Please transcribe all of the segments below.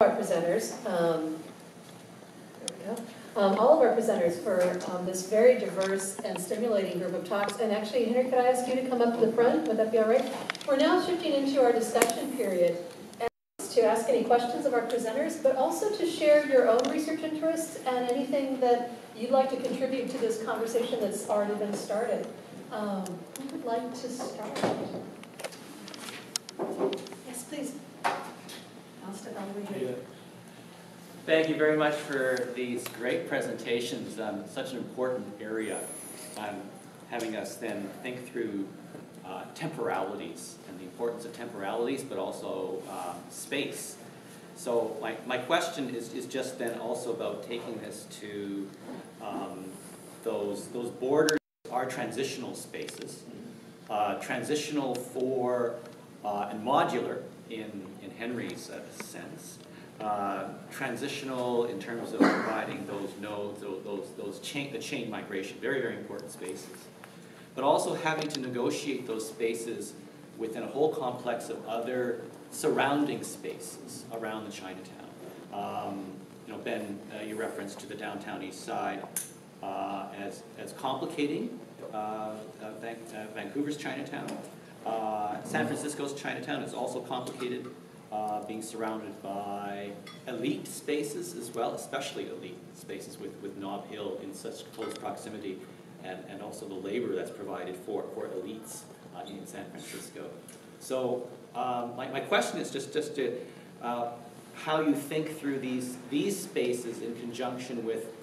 our presenters. There we go. All of our presenters for this very diverse and stimulating group of talks. And actually, Henry, could I ask you to come up to the front? Would that be all right? We're now shifting into our discussion period and to ask any questions of our presenters, but also to share your own research interests and anything that you'd like to contribute to this conversation that's already been started. Who would like to start? Yes, please. I'll step out of the way. Thank you very much for these great presentations on such an important area. Having us then think through temporalities and the importance of temporalities, but also space. So my question is just then also about taking this to those borders are transitional spaces, transitional for and modular in Henry's sense. Transitional in terms of providing those nodes, the chain migration, very, very important spaces. But also having to negotiate those spaces within a whole complex of other surrounding spaces around the Chinatown. Ben, your reference to the downtown east side as complicating Vancouver's Chinatown. San Francisco's Chinatown is also complicated. Being surrounded by elite spaces as well, especially elite spaces with Nob Hill in such close proximity, and also the labor that's provided for elites in San Francisco. So my question is just to how you think through these spaces in conjunction with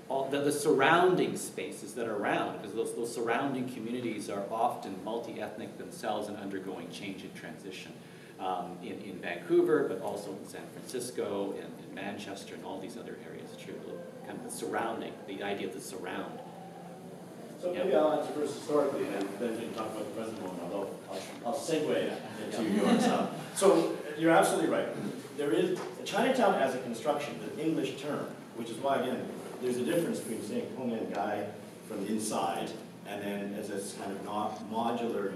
all the surrounding spaces that are around, because those surrounding communities are often multi-ethnic themselves and undergoing change and transition. In Vancouver, but also in San Francisco, and in Manchester, and all these other areas. Kind of the surrounding, the idea of the surround. So maybe I'll answer first historically, and then we can talk about the present moment, although I'll segue into yours. So you're absolutely right. There is Chinatown as a construction, an English term, which is why, again, there's a difference between saying Hong and Gai from the inside, and then as this kind of modular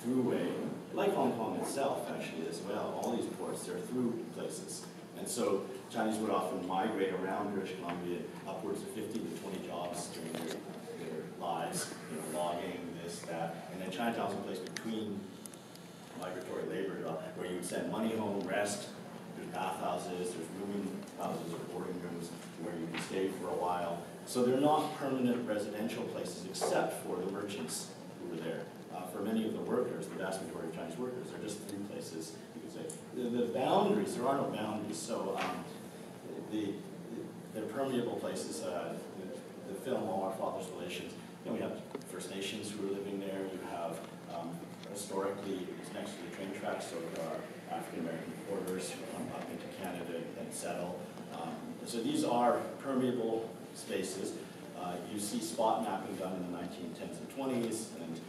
throughway, like Hong Kong itself, actually, as well. All these ports, they're through places. And so Chinese would often migrate around British Columbia, upwards of 15 to 20 jobs during their lives, logging, this, that. And then Chinatown's a place between migratory labor, where you would send money home, rest. There's bathhouses, there's rooming houses or boarding rooms where you can stay for a while. So they're not permanent residential places, except for the merchants who were there. For many of the workers, the vast majority of Chinese workers, are just three places, you could say. The boundaries, there are no boundaries, so they're permeable places. The film, All Our Father's Relations, we have First Nations who are living there. You have, historically, it's next to the train tracks, so there are African-American porters who come up into Canada and settle. So these are permeable spaces. You see spot mapping done in the 1910s and 20s, and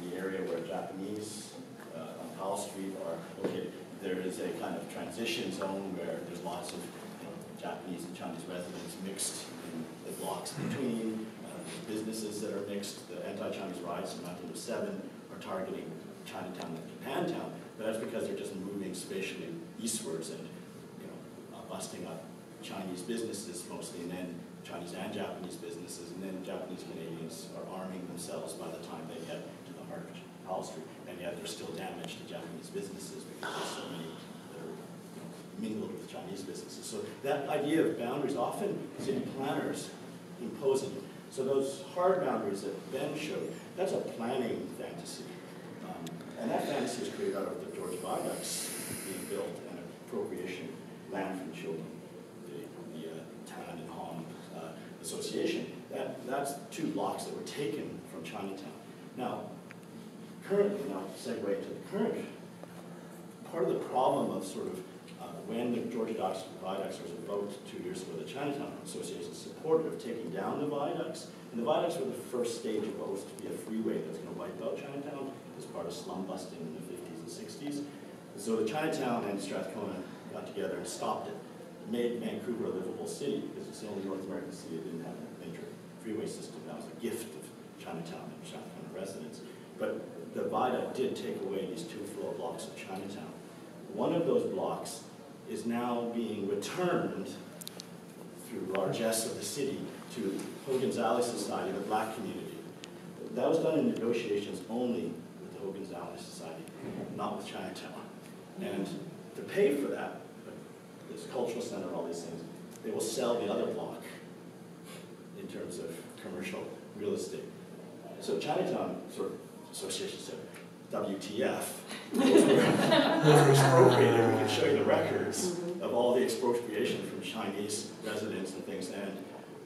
the area where Japanese on Powell Street are located, there is a kind of transition zone where there's lots of Japanese and Chinese residents mixed in the blocks between. Businesses that are mixed. The anti-Chinese riots in 1907 are targeting Chinatown and Japantown, but that's because they're just moving spatially eastwards and busting up Chinese businesses mostly, and then Chinese and Japanese businesses, and then Japanese Canadians are arming themselves by the time they get to the heart of Powell Street, and yet there's still damage to Japanese businesses because there's so many that are mingled with Chinese businesses. So that idea of boundaries, often city planners impose it. So those hard boundaries that Ben showed, that's a planning fantasy. And that fantasy is created out of the George Viaducts being built and appropriation, land from children, the Tan and Hong Association. That's two blocks that were taken from Chinatown. Now, currently, now segue into the current, part of the problem of sort of when the George Viaducts was revoked 2 years ago, the Chinatown Association supported of taking down the viaducts. And the viaducts were the first stage of what was to be a freeway that was going to wipe out Chinatown as part of slum busting in the 50s and 60s. So the Chinatown and Strathcona got together and stopped it. It made Vancouver a livable city because it's the only North American city that didn't have a major freeway system. That was a gift of Chinatown and Strathcona residents. But the viaduct did take away these 2 floor blocks of Chinatown. One of those blocks is now being returned through largesse of the city to Hogan's Alley Society, the black community. That was done in negotiations only with the Hogan's Alley Society, not with Chinatown. And to pay for that, this cultural center, all these things, they will sell the other block in terms of commercial real estate. So Chinatown sort of association said, WTF, those were expropriated. We can show you the records of all the expropriation from Chinese residents and things. And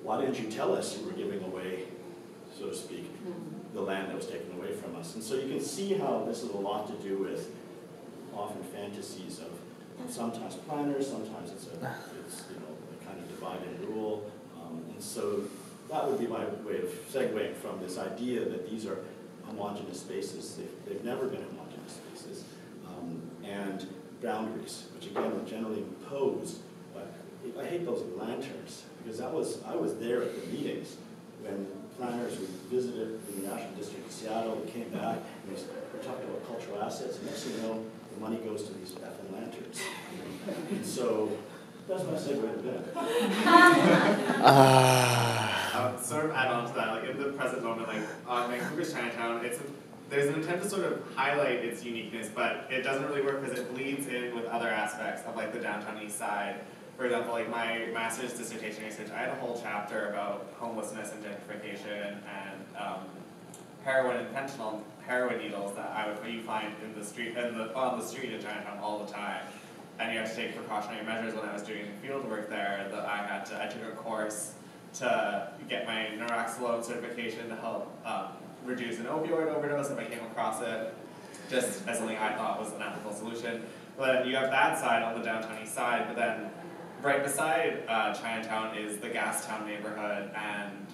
why didn't you tell us you were giving away, so to speak, the land that was taken away from us? And so you can see how this has a lot to do with often fantasies of sometimes planners, sometimes it's you know, a kind of divide and rule. And so that would be my way of segueing from this idea that these are homogeneous spaces. They've never been homogeneous spaces. And boundaries, which again are generally imposed. But I hate those lanterns, because I was there at the meetings when planners we visited the National District of Seattle, we came back, and we're talking about cultural assets, and next thing you know, the money goes to these effing lanterns. And so that's my segue to that. Sort of add on to that, like in the present moment, like on Vancouver's Chinatown, there's an attempt to sort of highlight its uniqueness, but it doesn't really work because it bleeds in with other aspects of like the downtown east side. For example, like my master's dissertation research, I had a whole chapter about homelessness and gentrification and intentional heroin needles that you find in the street on the street in Chinatown all the time. And you have to take precautionary measures. When I was doing field work there, I took a course to get my naloxone certification to help reduce an opioid overdose if I came across it, just as something I thought was an ethical solution. But then you have that side on the downtown east side, but then right beside Chinatown is the Gastown neighborhood, and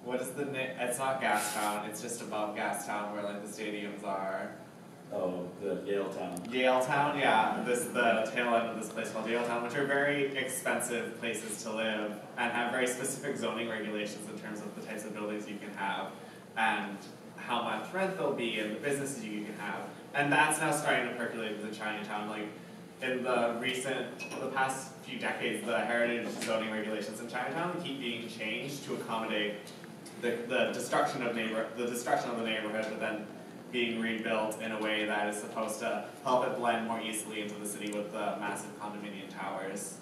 what is the name? It's not Gastown, it's just above Gastown where like the stadiums are. Oh, the Yaletown. Yaletown, yeah. The tail end of this place called Yaletown, which are very expensive places to live and have very specific zoning regulations in terms of the types of buildings you can have and how much rent there'll be and the businesses you can have. And that's now starting to percolate into Chinatown. Like in the past few decades, the heritage zoning regulations in Chinatown keep being changed to accommodate the destruction of the neighborhood, but then being rebuilt in a way that is supposed to help it blend more easily into the city with the massive condominium towers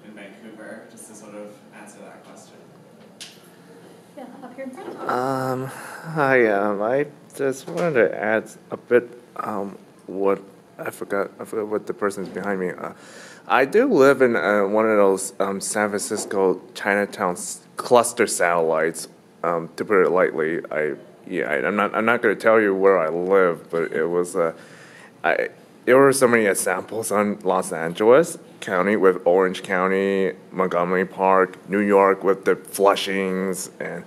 in Vancouver, just to sort of answer that question. Yeah, up here in front. Hi, I just wanted to add a bit what I forgot what the person's behind me. I do live in one of those San Francisco Chinatown cluster satellites, to put it lightly. I'm not going to tell you where I live, but it was there were so many examples on Los Angeles County with Orange County, Montgomery Park, New York with the Flushings, and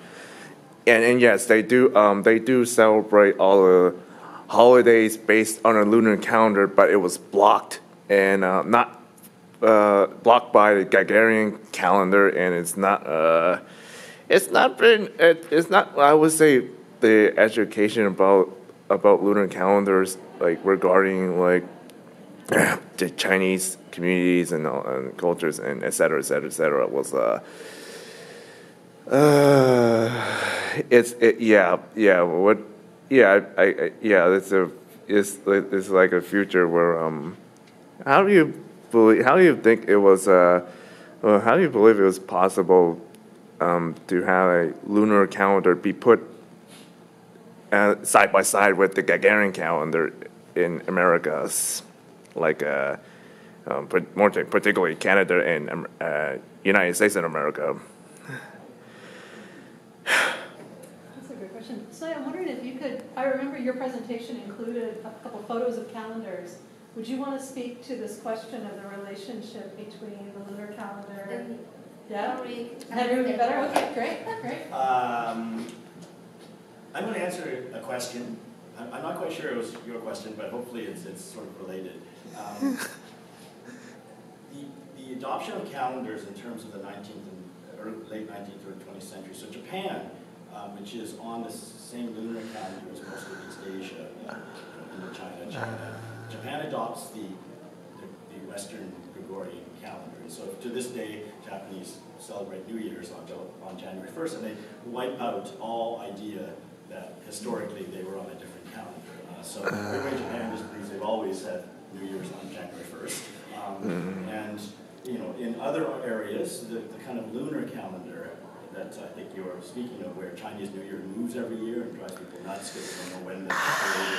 yes, they do celebrate all the holidays based on a lunar calendar, but it was blocked and not blocked by the Gregorian calendar, and it's not I would say the education about lunar calendars, like regarding like the Chinese communities and cultures and et cetera, was it's like a future where how do you believe it was possible to have a lunar calendar be put side by side with the Gregorian calendar in Americas, like more particularly Canada and United States of America? That's a great question. So I'm wondering if you could, I remember your presentation included a couple photos of calendars. Would you want to speak to this question of the relationship between the lunar calendar? Yeah? Henry, be better? Okay, great. I'm going to answer a question. I'm not quite sure it was your question, but hopefully it's sort of related. The adoption of calendars in terms of the 19th and late 19th or 20th century. So Japan, which is on the same lunar calendar as most of East Asia, Indochina, China. Japan adopts the Western Gregorian calendar. And so to this day, Japanese celebrate New Year's on January 1st, and they wipe out all idea that historically they were on a different calendar. So everybody in Japan just believes they've always had New Year's on January 1st. And in other areas, the kind of lunar calendar that I think you're speaking of, where Chinese New Year moves every year and drives people nuts because they don't know when the day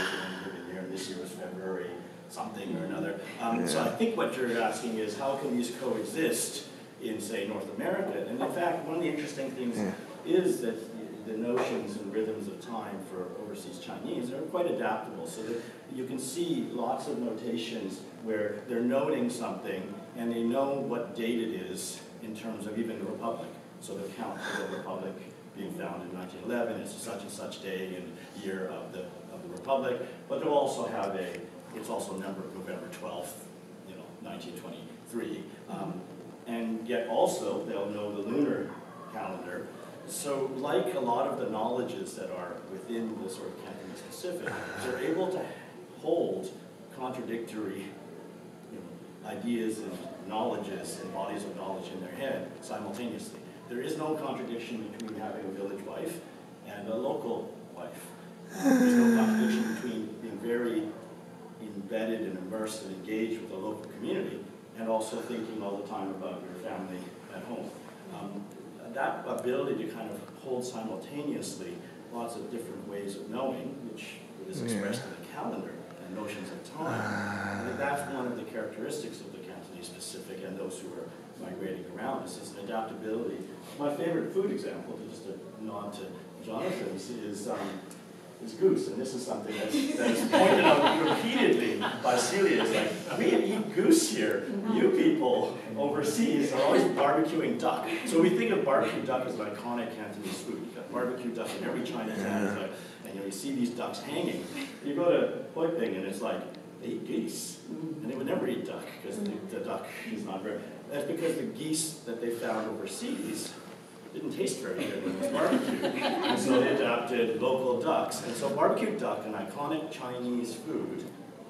is in any given year, and this year was February something or another. So I think what you're asking is, how can these coexist in, say, North America? And in fact, one of the interesting things is that the notions and rhythms of time for overseas Chinese are quite adaptable, so that you can see lots of notations where they're noting something and they know what date it is in terms of even the Republic. So the count for the Republic being founded in 1911, it's such and such day and year of the Republic, but they'll also have it's also numbered November 12th, 1923. And yet also they'll know the lunar calendar. So like a lot of the knowledges that are within the sort of Cantonese Pacific, they're able to hold contradictory ideas and knowledges and bodies of knowledge in their head simultaneously. There is no contradiction between having a village wife and a local wife. There's no contradiction between being very embedded and immersed and engaged with the local community and also thinking all the time about your family at home. That ability to kind of hold simultaneously lots of different ways of knowing, which is expressed in the calendar and notions of time, I think that's one of the characteristics of the Cantonese Pacific and those who are migrating around. Is this adaptability. My favorite food example, just a nod to Jonathan's, is goose, and this is something that is pointed out repeatedly by Celia. It's like, we eat goose here. You people overseas are always barbecuing duck. So we think of barbecue duck as an iconic Cantonese food. You've got barbecue duck in every Chinatown, and you see these ducks hanging. You go to Hoi Ping and it's like, they eat geese. And they would never eat duck, because the duck is not very... That's because the geese that they found overseas didn't taste very good when it was barbecued. And so they adopted local ducks. And so barbecue duck, an iconic Chinese food,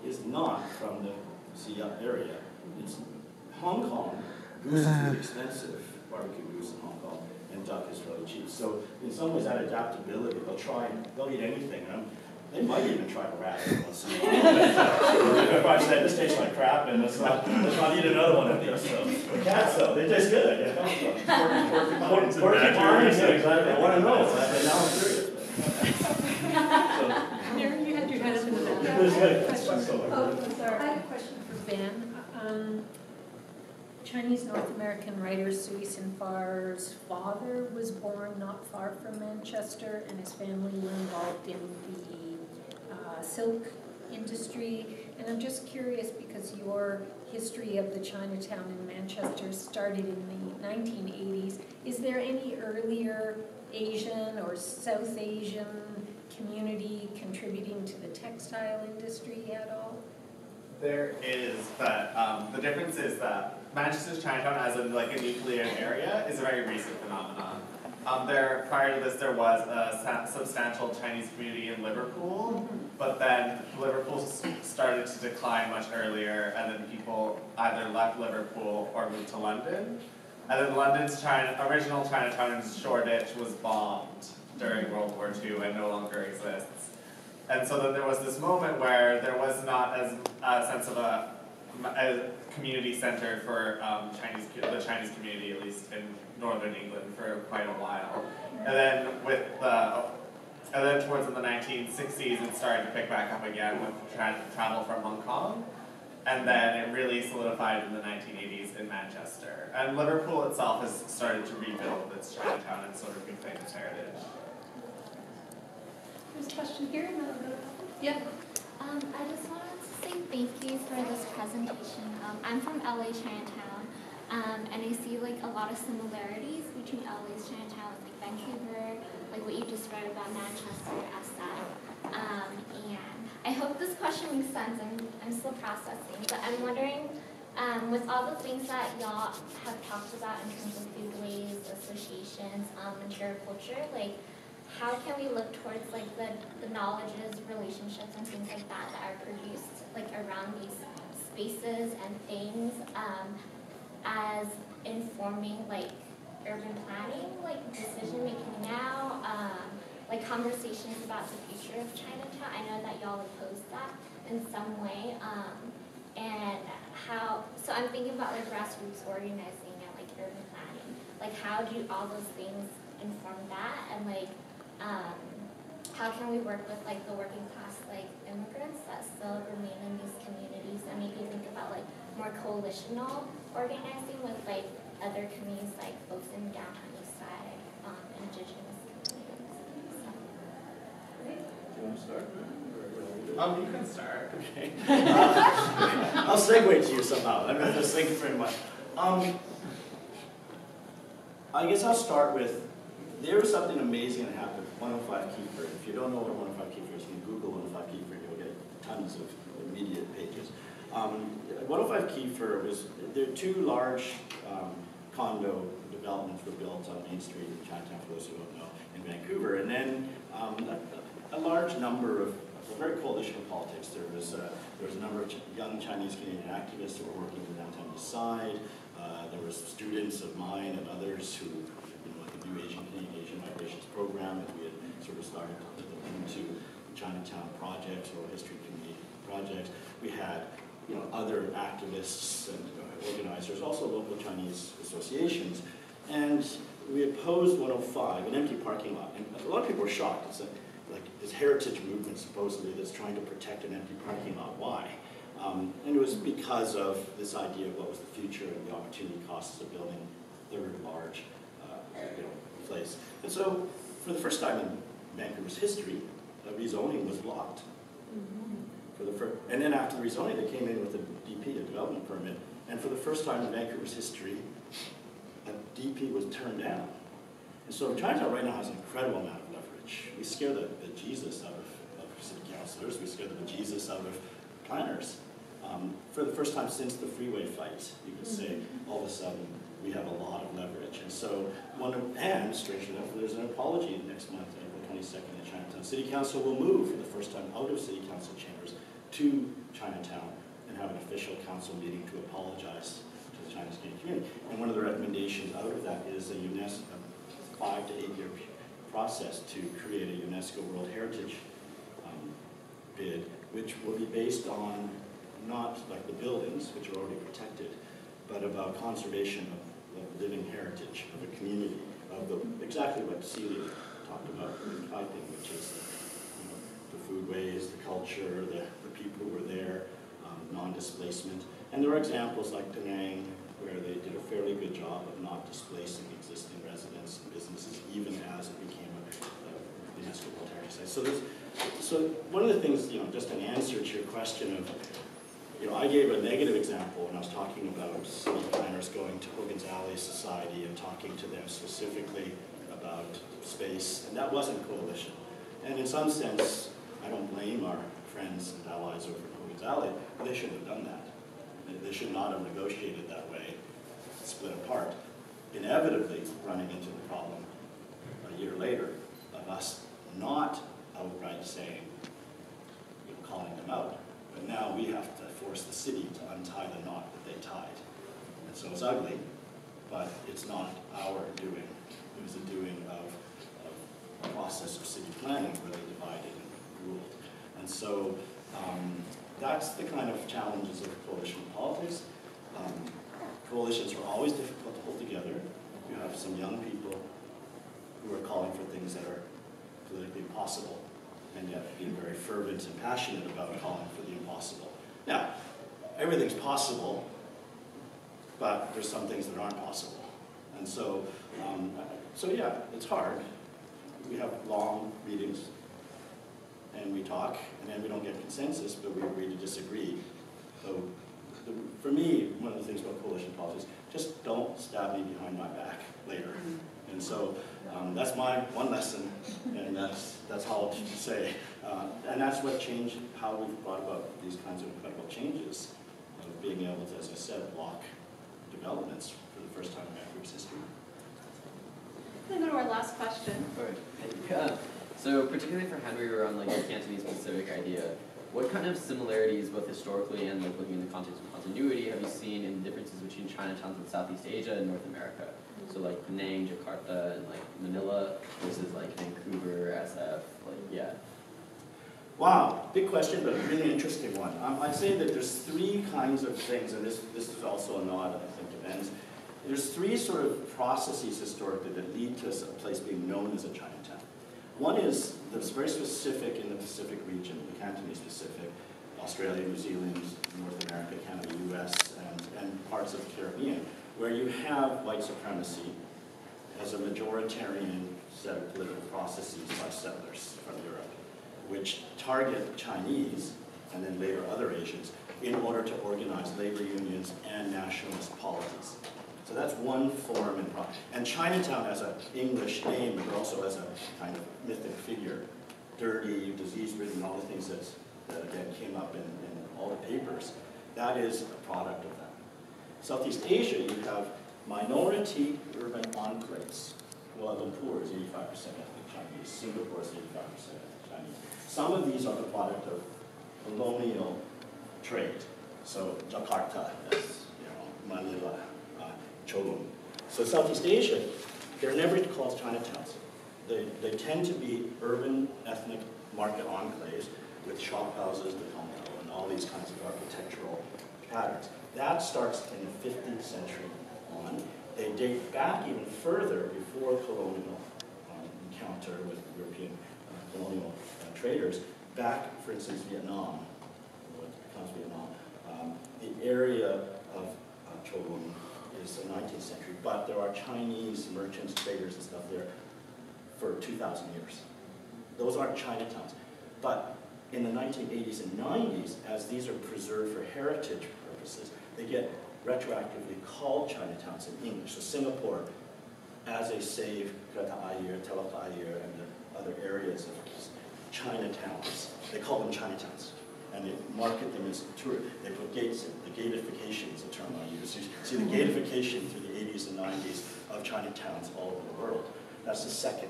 is not from the Xi'an area. It's Hong Kong. Goose is really expensive, barbecue goose in Hong Kong, and duck is really cheap. So in some ways that adaptability, they'll eat anything. They might even try to rat it once in a while. If I said, this tastes like crap, and let's not eat another one of these. So, cats, though, they taste good. Porcupines, exactly. I want to know. Now I'm curious. You had your hand up in the back. I have a question for Ben. Chinese North American writer Sui Sin-far's father was born not far from Manchester, and his family were involved in the silk industry. And I'm just curious, because your history of the Chinatown in Manchester started in the 1980s, is there any earlier Asian or South Asian community contributing to the textile industry at all? There is, but the difference is that Manchester's Chinatown, as a nuclear area, is a very recent phenomenon. Prior to this, there was a substantial Chinese community in Liverpool, but then Liverpool started to decline much earlier, and then people either left Liverpool or moved to London. And then London's original Chinatown in Shoreditch was bombed during World War II and no longer exists. And so then there was this moment where there was not as a sense of a community center for the Chinese community, at least in northern England, for quite a while. And then towards the 1960s, it started to pick back up again with travel from Hong Kong. And then it really solidified in the 1980s in Manchester. And Liverpool itself has started to rebuild its Chinatown and sort of reclaim its heritage. There's a question here, and then I'll go. Yeah. I just wanted to say thank you for this presentation. I'm from LA Chinatown, and I see a lot of similarities between LA's Chinatown with Vancouver, like what you just read about Manchester, SF. And I hope this question makes sense. I'm still processing, but I'm wondering, with all the things that y'all have talked about in terms of foodways, associations, and shared culture, how can we look towards the knowledges, relationships, and things like that are produced around these spaces and things as informing like urban planning, like decision making now, like conversations about the future of Chinatown. I know that y'all oppose that in some way, and how, so I'm thinking about like grassroots organizing and like urban planning. Like how do all those things inform that, and like how can we work with like the working class like immigrants that still remain in these communities, and maybe think about like more coalitional organizing with like other communities like folks in downtown East Side, indigenous communities. So. Do you want to start? You can start. Okay. I'll segue to you somehow. I'm going to thank you very much. I guess I'll start with, there was something amazing that happened at 105 Kiefer. If you don't know what 105 Kiefer is, you can Google 105 Kiefer, you'll get tons of immediate pages. 105 Kiefer was, there are two large condo developments were built on Main Street in Chinatown, for those who don't know, in Vancouver. And then a large number of, very coalitional politics. There was a number of young Chinese Canadian activists who were working in the downtown East Side. There was students of mine and others who, like the new Asian Migrations Program that we had sort of started to put them into Chinatown projects or history community projects. We had, other activists and organizers, also local Chinese associations, and we opposed 105, an empty parking lot. And a lot of people were shocked. It's like this heritage movement supposedly that's trying to protect an empty parking lot. Why? And it was because of this idea of what was the future and the opportunity costs of building a third large place. And so, for the first time in Vancouver's history, rezoning was blocked. And then after the rezoning, they came in with a DP, a development permit, and for the first time in Vancouver's history, a DP was turned down. And so Chinatown right now has an incredible amount of leverage. We scare the Jesus out of city councilors, we scare the bejesus out of planners. For the first time since the freeway fight, you could say, all of a sudden, we have a lot of leverage. And so, and strangely enough, there's an apology next month, April 22nd in Chinatown. City Council will move for the first time out of City Council chambers to Chinatown and have an official council meeting to apologize to the Chinese Canadian community. And one of the recommendations out of that is a UNESCO 5 to 8 year process to create a UNESCO World Heritage bid, which will be based on not like the buildings, which are already protected, but about conservation of living heritage of a community, of exactly what Celia talked about in piping, which is the foodways, the culture, the people who were there, non-displacement. And there are examples like Penang, where they did a fairly good job of not displacing existing residents and businesses, even as it became a UNESCO World Heritage Site. So one of the things, just an answer to your question of, I gave a negative example when I was talking about city planners going to Hogan's Alley Society and talking to them specifically about space, and that wasn't coalition. And in some sense, I don't blame our friends and allies over at Hogan's Alley, but they shouldn't have done that. They should not have negotiated that way, split apart, inevitably running into the problem a year later of us not outright saying, calling them out. But now we have to force the city to untie the knot that they tied. And so it's ugly, but it's not our doing. It was the doing of a process of city planning where they divided and ruled. And so that's the kind of challenges of coalition politics. Coalitions are always difficult to hold together. You have some young people who are calling for things that are politically impossible, and yet being very fervent and passionate about calling for the impossible. Now, everything's possible, but there's some things that aren't possible. And so, yeah, it's hard. We have long meetings, and we talk, and then we don't get consensus, but we agree to disagree. So, for me, one of the things about coalition politics, just don't stab me behind my back later. And so that's my one lesson, and that's all to say. And that's what changed how we've brought about these kinds of incredible changes of being able to, as I said, block developments for the first time in Vancouver's history. I'm going to go to our last question. All right. So particularly for Henry, we were on like the Cantonese Pacific idea. what kind of similarities, both historically and like looking in the context of continuity, have you seen in differences between Chinatowns in Southeast Asia and North America? So like Penang, Jakarta, and like Manila versus like Vancouver, SF, like yeah. Wow, big question, but a really interesting one. I'd say that there's three kinds of things, and this is also a nod, I think, to Ben's. There's three sort of processes historically that lead to a place being known as a Chinatown. One is that's very specific in the Pacific region, the Cantonese Pacific, Australia, New Zealand, North America, Canada, US, and parts of the Caribbean, where you have white supremacy as a majoritarian set of political processes by settlers from Europe, which target Chinese, and then later other Asians, in order to organize labor unions and nationalist polities. So that's one form and Chinatown as an English name, but also as a kind of mythic figure, dirty, disease-ridden, all the things that again came up in all the papers, that is a product of that. Southeast Asia, you have minority urban enclaves. Kuala Lumpur is 85% ethnic Chinese, Singapore is 85% ethnic Chinese. Some of these are the product of colonial trade. So Jakarta, that's Manila, Cholum. So Southeast Asia, they're never called Chinatowns. They tend to be urban ethnic market enclaves with shop houses, the compound, and all these kinds of architectural patterns. That starts in the 15th century on. They date back even further before colonial encounter with European colonial traders. Back, for instance, Vietnam, what becomes Vietnam. The area of Cholum is the 19th century, but there are Chinese merchants, traders, and stuff there for 2,000 years. Those aren't Chinatowns. But in the 1980s and 90s, as these are preserved for heritage purposes, they get retroactively called Chinatowns in English. So Singapore, as they save Kereta Ayer, Telok Ayer, and the other areas of Chinatowns, they call them Chinatowns. And they market them as tourist. They put gates in. The gatification is a term I use. You see the gatification through the 80s and 90s of Chinatowns all over the world. That's the second.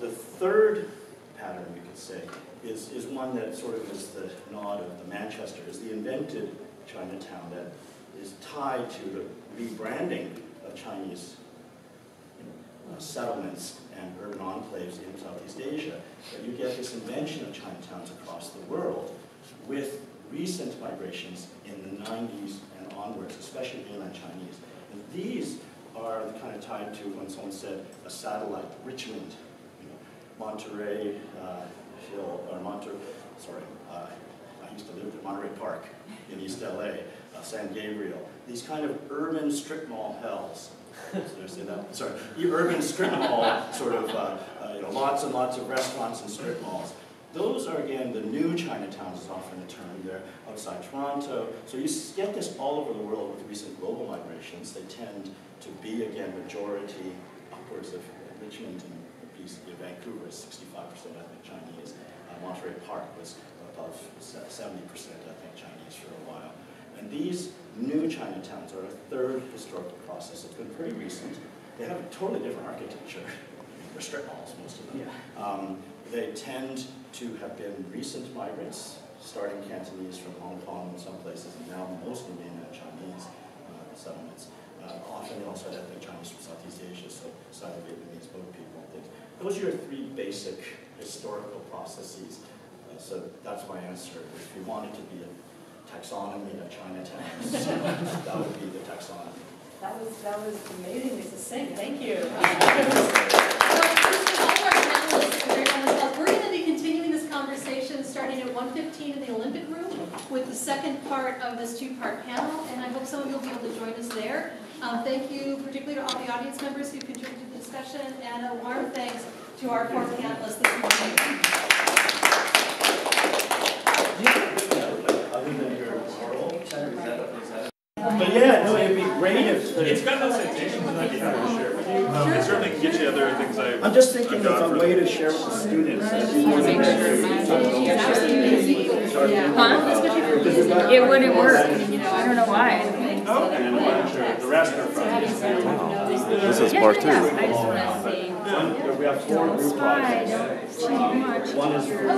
The third pattern, we could say, is one that sort of is the nod of the Manchester, is the invented Chinatown that is tied to the rebranding of Chinese settlements and urban enclaves in Southeast Asia. But you get this invention of Chinatowns across the world with recent migrations in the 90s and onwards, especially mainland Chinese. And these are kind of tied to when someone said a satellite, Richmond, Monterey Hill, or I used to live at Monterey Park in East LA, San Gabriel. These kind of urban strip mall hells. Did I say that? Sorry, urban strip mall sort of, lots and lots of restaurants and strip malls. Those are, again, the new Chinatowns is often a term. They're outside Toronto. So you get this all over the world with recent global migrations. They tend to be, again, majority upwards of Richmond and Vancouver is 65% ethnic Chinese. Monterey Park was above 70% ethnic Chinese for a while. And these new Chinatowns are a third historical process. It's been pretty recent. They have a totally different architecture. They're strip malls, most of them. Yeah. They tend to have been recent migrants, starting Cantonese from Hong Kong in some places, and now mostly mainland Chinese settlements. Often they also have ethnic Chinese from Southeast Asia, so South Vietnamese, boat people and things. Those are your three basic historical processes. So that's my answer. If you wanted to be a taxonomy of Chinatowns, that would be the taxonomy. That was amazingly succinct. Thank you. We're going to be continuing this conversation starting at 1:15 in the Olympic Room with the second part of this two-part panel, and I hope some of you will be able to join us there. Thank you particularly to all the audience members who contributed to the discussion, and a warm thanks to our four panelists this morning. Other than your oral, but yeah, no, it'd be great if it's got no citations, and I'd be happy to share with you. I certainly can get you other things I'm just thinking of a way to share with the students. It wouldn't work. I don't know why. and a bunch of the rest are from. This is part 2. I just want to say, We have 4 group projects. too much. One is for. I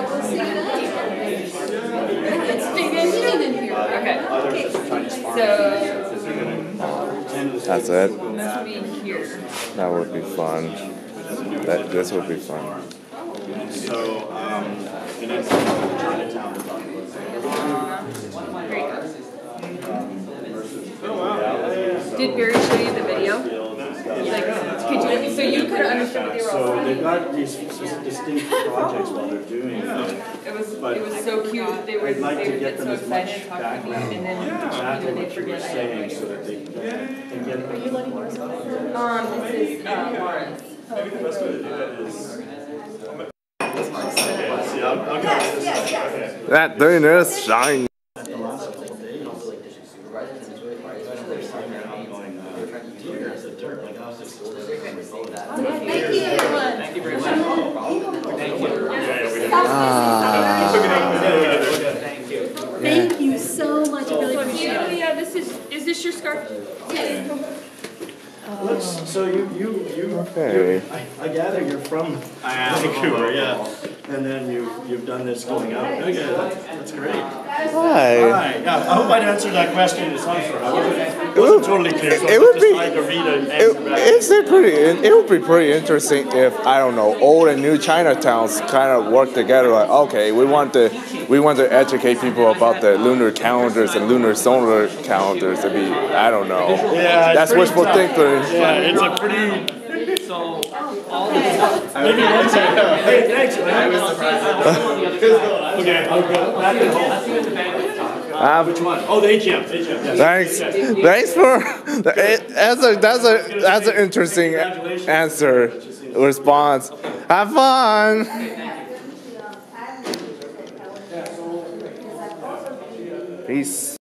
will see that. It's big engineering in here. Okay. Others are trying to spark. So That's it. this would be here. That would be fun. This would be fun. So, and then Chinatown we're talking about. Great. Oh, wow. Did Barry show you the video? Like, could you? So you could understand what they were all So they've saying. got these distinct projects while they're doing it. It was so cute. They I'd like to would get them so as much excited talking to me, background and then exactly they what you were forget. saying so that they can get. This is Lawrence. That thing is shiny. Thank you, everyone. Thank you very much. Thank you. Thank you so much. I really appreciate it. Yeah, is this your scarf? So you Okay. I gather you're from Vancouver, yeah, and then you've done this going out. Okay, that's great. All Hi. right, yeah, I hope I'd answered that question in some sort. I wasn't totally clear, so It I would was just be- trying to read an answer back. It would be pretty interesting if, I don't know, old and new Chinatowns kind of work together. Like, okay, we want to educate people about the lunar calendars and lunar solar calendars to be, I don't know. Yeah, That's pretty wishful tough. thinking. Yeah, it's a pretty. So all the Maybe one second. Hey, thanks. I was surprised. Okay, I'll go back at home. Which one? Oh, the AGM. Yes. Thanks for that's an interesting answer response. Have fun. Peace.